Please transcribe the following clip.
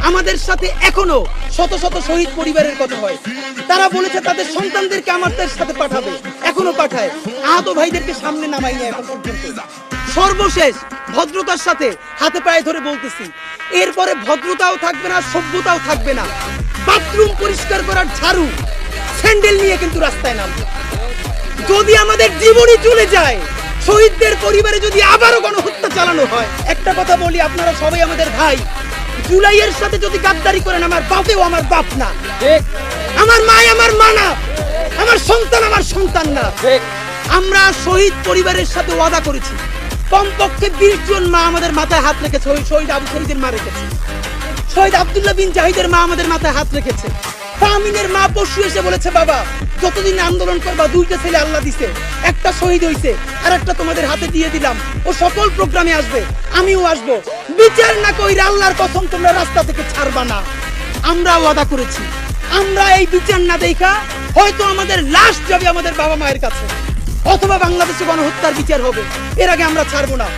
আমাদের সাথে এখনো শত শত শহীদ পরিবারের কথা হয়। তারা বলেছে তাদের সন্তানদেরকে আমাদের সাথে পাঠাবে, এখনো পাঠায়। আহত ভাইদেরকে সামনে নামাইনি এখন পর্যন্ত। সর্বশেষ ভদ্রতার সাথে হাতে পায়ে ধরে বলতেছি, এরপরে ভদ্রতাও থাকবে না, সভ্যতাও থাকবে না। বাথরুম পরিষ্কার করার ঝাড়ু স্যান্ডেল নিয়ে কিন্তু রাস্তায় নামবে। যদি আমাদের জীবনই চলে যায়, শহীদদের পরিবারে যদি আবারও গণহত্যা চালানো হয়, একটা কথা বলি, আপনারা সবাই আমাদের ভাই। জুলাইয়ের সাথে যদি গাদ্দারি করেন, আমার বাপেও আমার বাপ না, আমার মা আমার মা না, আমার সন্তান না। আমরা শহীদ পরিবারের সাথে ওয়াদা করেছি, কমপক্ষে 20 জন মা আমাদের মাথায় হাত রেখেছে। শহীদ আবু সাঈদের মা রেখেছে, শহীদ আব্দুল্লাহ বিন জাহিদের মা আমাদের মাথায় হাত রেখেছে। তামিনের মা পরশু এসে বলেছে, বাবা যতদিন আন্দোলন করবা, 2টা ছেলে আল্লাহ দিছে, একটা শহীদ হইছে, আর একটা তোমাদের হাতে দিয়ে দিলাম। ও সকল প্রোগ্রামে আসবে, আমিও আসবো। বিচার না কইরা আল্লাহর কসম তোমরা রাস্তা থেকে ছাড়বা না। আমরা ওয়াদা করেছি, আমরা এই বিচার না দেখা হয়তো আমাদের লাশ যাবে আমাদের বাবা মায়ের কাছে, অথবা বাংলাদেশে গণহত্যার বিচার হবে। এর আগে আমরা ছাড়বো না।